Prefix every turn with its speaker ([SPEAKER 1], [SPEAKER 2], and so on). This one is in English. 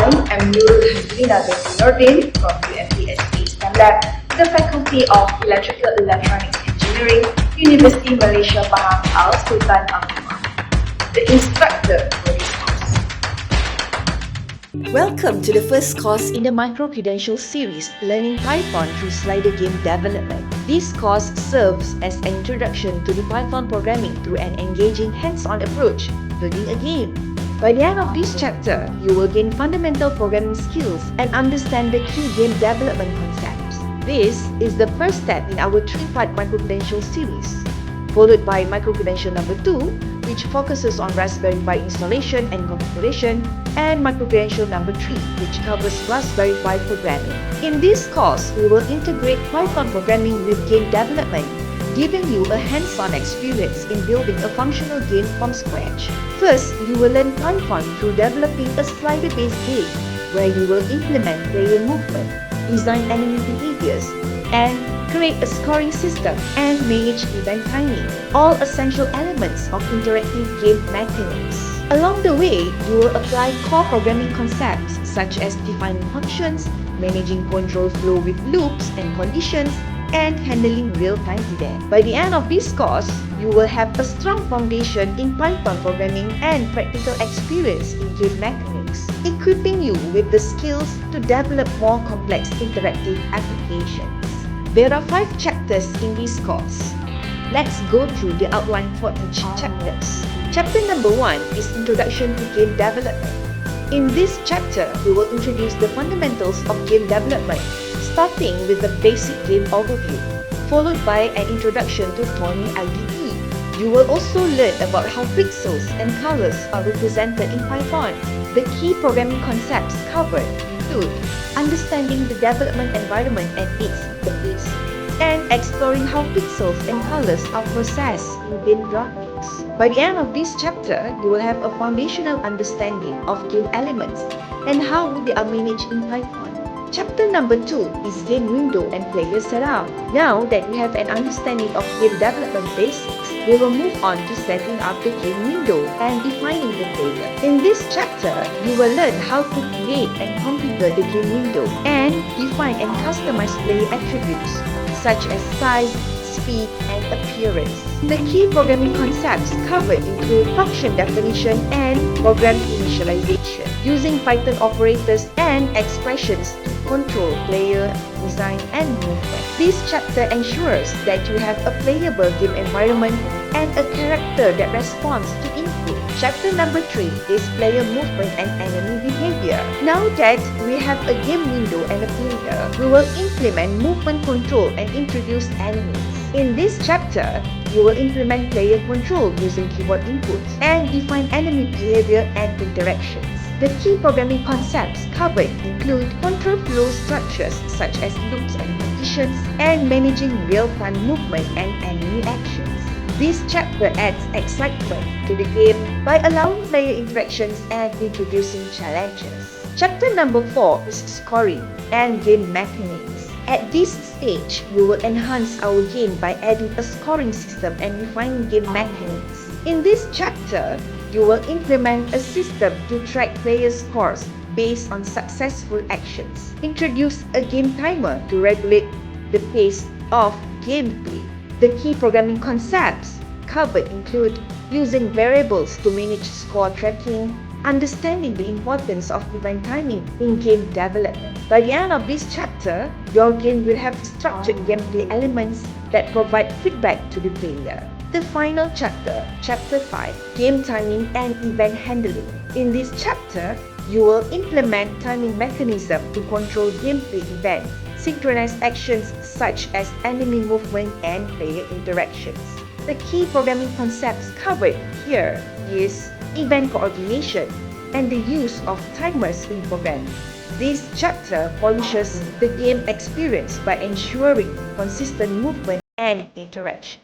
[SPEAKER 1] everyone, I'm Nurul Hazrina binti Nordin from UMPSP Lab, the Faculty of Electrical Electronics Engineering, University Malaysia Pahang Al Sultan Abdullah, the instructor for this course.
[SPEAKER 2] Welcome to the first course in the Micro-Credential series, Learning Python through Slider Game Development. This course serves as an introduction to the Python programming through an engaging hands-on approach, building a game. By the end of this chapter, you will gain fundamental programming skills and understand the key game development concepts. This is the first step in our three-part Micro-Credential series, followed by Micro-Credential number 2, which focuses on Raspberry Pi installation and configuration, and Micro-Credential number 3, which covers Raspberry Pi programming. In this course, we will integrate Python programming with game development, giving you a hands-on experience in building a functional game from scratch. First, you will learn Python through developing a slider-based game, where you will implement player movement, design enemy behaviors, and create a scoring system and manage event timing, all essential elements of interactive game mechanics. Along the way, you will apply core programming concepts such as defining functions, managing control flow with loops and conditions, and handling real-time events. By the end of this course, you will have a strong foundation in Python programming and practical experience in game mechanics, equipping you with the skills to develop more complex interactive applications. There are 5 chapters in this course. Let's go through the outline for each chapters. Chapter number 1 is Introduction to Game Development. In this chapter, we will introduce the fundamentals of game development, starting with the basic game overview, followed by an introduction to Tony IDE. You will also learn about how pixels and colors are represented in Python. The key programming concepts covered include understanding the development environment and its interface, and exploring how pixels and colors are processed in game graphics. By the end of this chapter, you will have a foundational understanding of game elements and how they are managed in Python. Chapter number 2 is Game Window and Player Setup. Now that we have an understanding of game development basics, we will move on to setting up the game window and defining the player. In this chapter, you will learn how to create and configure the game window and define and customize player attributes such as size, speed, and appearance. The key programming concepts covered include function definition and program initialization, using Python operators and expressions to control player, design, and movement. This chapter ensures that you have a playable game environment and a character that responds to input. Chapter number 3 is player movement and enemy behavior. Now that we have a game window and a player, we will implement movement control and introduce enemies. In this chapter, you will implement player control using keyboard inputs and define enemy behavior and interactions. The key programming concepts covered include control flow structures such as loops and conditions, and managing real-time movement and enemy actions. This chapter adds excitement to the game by allowing player interactions and introducing challenges. Chapter number 4 is Scoring and Game Mechanics. At this stage, we will enhance our game by adding a scoring system and refining game mechanics. In this chapter, you will implement a system to track player scores based on successful actions, introduce a game timer to regulate the pace of gameplay. The key programming concepts covered include using variables to manage score tracking, understanding the importance of event timing in game development. By the end of this chapter, your game will have structured gameplay elements that provide feedback to the player. The final chapter, Chapter 5, Game Timing and Event Handling. In this chapter, you will implement timing mechanism to control gameplay events, synchronize actions such as enemy movement and player interactions. The key programming concepts covered here is event coordination and the use of timers in programming. This chapter polishes the game experience by ensuring consistent movement and interaction.